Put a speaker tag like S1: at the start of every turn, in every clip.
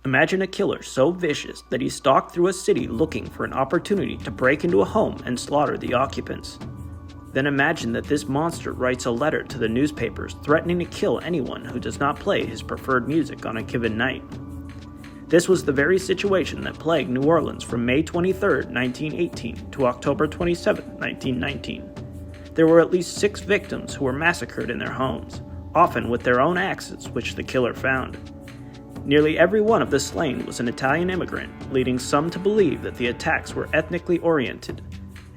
S1: Imagine a killer so vicious that he stalked through a city looking for an opportunity to break into a home and slaughter the occupants. Then imagine that this monster writes a letter to the newspapers threatening to kill anyone who does not play his preferred music on a given night. This was the very situation that plagued New Orleans from May 23, 1918 to October 27, 1919. There were at least 6 victims who were massacred in their homes, often with their own axes which the killer found. Nearly every one of the slain was an Italian immigrant, leading some to believe that the attacks were ethnically oriented,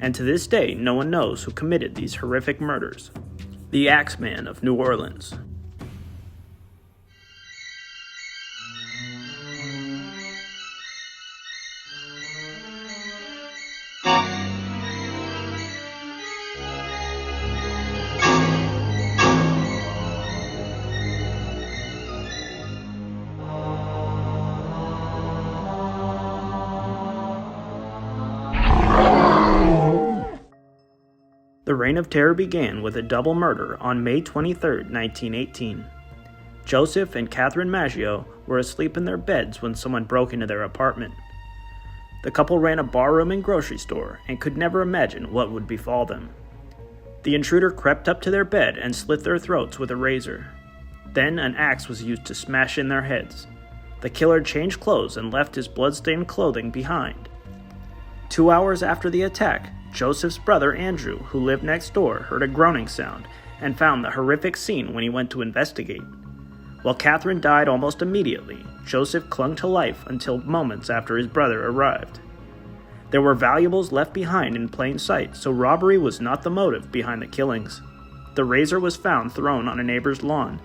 S1: and to this day no one knows who committed these horrific murders. The Axeman of New Orleans. The Reign of Terror began with a double murder on May 23, 1918. Joseph and Catherine Maggio were asleep in their beds when someone broke into their apartment. The couple ran a barroom and grocery store and could never imagine what would befall them. The intruder crept up to their bed and slit their throats with a razor. Then an axe was used to smash in their heads. The killer changed clothes and left his blood-stained clothing behind. 2 hours after the attack, Joseph's brother Andrew, who lived next door, heard a groaning sound and found the horrific scene when he went to investigate. While Catherine died almost immediately, Joseph clung to life until moments after his brother arrived. There were valuables left behind in plain sight, so robbery was not the motive behind the killings. The razor was found thrown on a neighbor's lawn.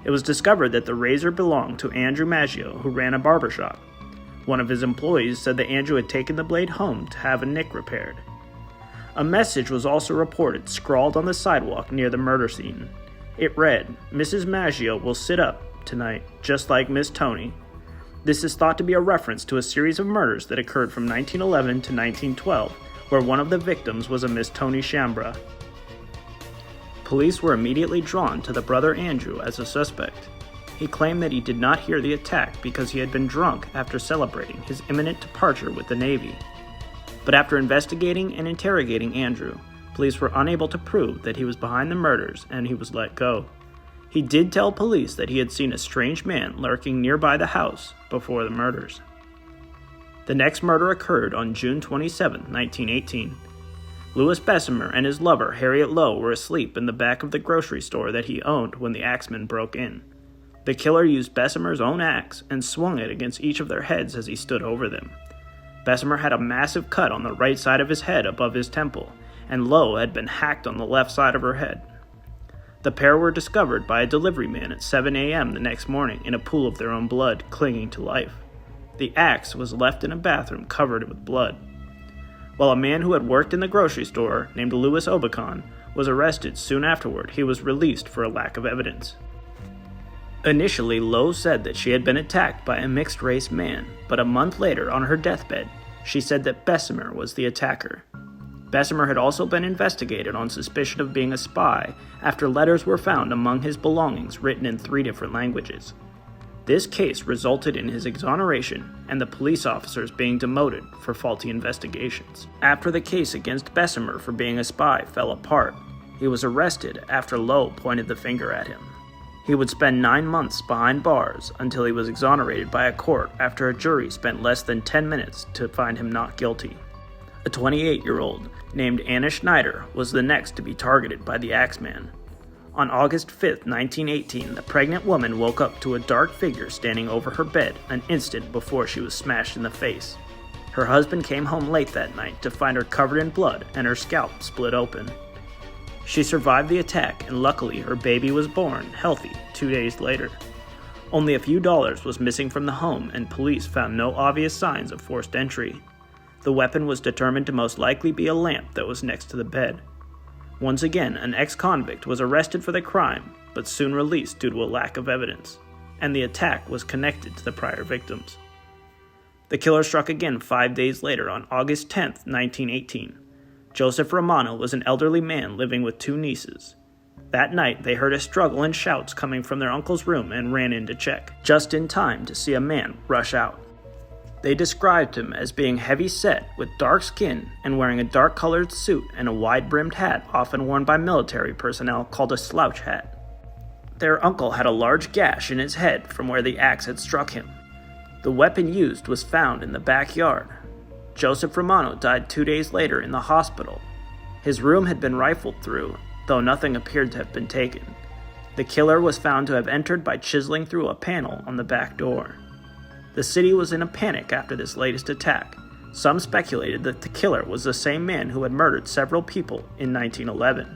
S1: It was discovered that the razor belonged to Andrew Maggio, who ran a barbershop. One of his employees said that Andrew had taken the blade home to have a nick repaired. A message was also reported scrawled on the sidewalk near the murder scene. It read, "Mrs. Maggio will sit up tonight, just like Miss Tony." This is thought to be a reference to a series of murders that occurred from 1911 to 1912, where one of the victims was a Miss Tony Chambra. Police were immediately drawn to the brother Andrew as a suspect. He claimed that he did not hear the attack because he had been drunk after celebrating his imminent departure with the Navy. But after investigating and interrogating Andrew, police were unable to prove that he was behind the murders and he was let go. He did tell police that he had seen a strange man lurking nearby the house before the murders. The next murder occurred on June 27, 1918. Louis Bessemer and his lover Harriet Lowe were asleep in the back of the grocery store that he owned when the Axeman broke in. The killer used Bessemer's own axe and swung it against each of their heads as he stood over them. Bessemer had a massive cut on the right side of his head above his temple, and Lowe had been hacked on the left side of her head. The pair were discovered by a delivery man at 7 a.m. the next morning in a pool of their own blood, clinging to life. The axe was left in a bathroom covered with blood. While a man who had worked in the grocery store, named Louis Obicon, was arrested soon afterward, he was released for a lack of evidence. Initially, Lowe said that she had been attacked by a mixed-race man, but a month later, on her deathbed, she said that Bessemer was the attacker. Bessemer had also been investigated on suspicion of being a spy after letters were found among his belongings written in 3 different languages. This case resulted in his exoneration and the police officers being demoted for faulty investigations. After the case against Bessemer for being a spy fell apart, he was arrested after Lowe pointed the finger at him. He would spend 9 months behind bars until he was exonerated by a court after a jury spent less than 10 minutes to find him not guilty. A 28-year-old named Anna Schneider was the next to be targeted by the Axeman. On August 5, 1918, the pregnant woman woke up to a dark figure standing over her bed an instant before she was smashed in the face. Her husband came home late that night to find her covered in blood and her scalp split open. She survived the attack, and luckily her baby was born healthy 2 days later. Only a few dollars was missing from the home, and police found no obvious signs of forced entry. The weapon was determined to most likely be a lamp that was next to the bed. Once again, an ex-convict was arrested for the crime, but soon released due to a lack of evidence, and the attack was connected to the prior victims. The killer struck again 5 days later on August 10, 1918. Joseph Romano was an elderly man living with 2 nieces. That night, they heard a struggle and shouts coming from their uncle's room and ran in to check, just in time to see a man rush out. They described him as being heavy-set, with dark skin, and wearing a dark-colored suit and a wide-brimmed hat often worn by military personnel called a slouch hat. Their uncle had a large gash in his head from where the axe had struck him. The weapon used was found in the backyard. Joseph Romano died 2 days later in the hospital. His room had been rifled through, though nothing appeared to have been taken. The killer was found to have entered by chiseling through a panel on the back door. The city was in a panic after this latest attack. Some speculated that the killer was the same man who had murdered several people in 1911.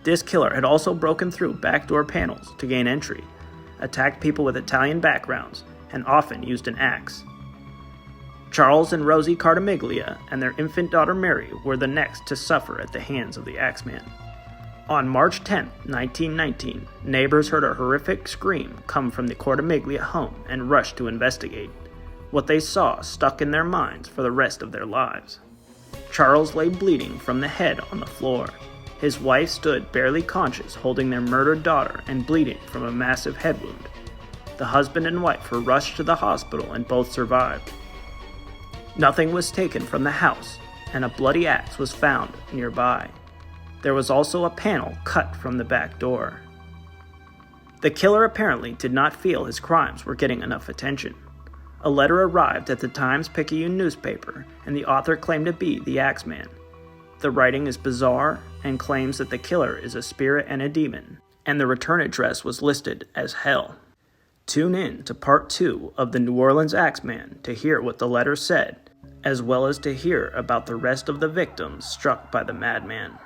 S1: This killer had also broken through back door panels to gain entry, attacked people with Italian backgrounds, and often used an axe. Charles and Rosie Cartamiglia and their infant daughter Mary were the next to suffer at the hands of the Axeman. On March 10, 1919, neighbors heard a horrific scream come from the Cartamiglia home and rushed to investigate. What they saw stuck in their minds for the rest of their lives. Charles lay bleeding from the head on the floor. His wife stood barely conscious, holding their murdered daughter and bleeding from a massive head wound. The husband and wife were rushed to the hospital and both survived. Nothing was taken from the house, and a bloody axe was found nearby. There was also a panel cut from the back door. The killer apparently did not feel his crimes were getting enough attention. A letter arrived at the Times-Picayune newspaper, and the author claimed to be the Axeman. The writing is bizarre and claims that the killer is a spirit and a demon, and the return address was listed as hell. Tune in to part 2 of the New Orleans Axeman to hear what the letter said, as well as to hear about the rest of the victims struck by the madman.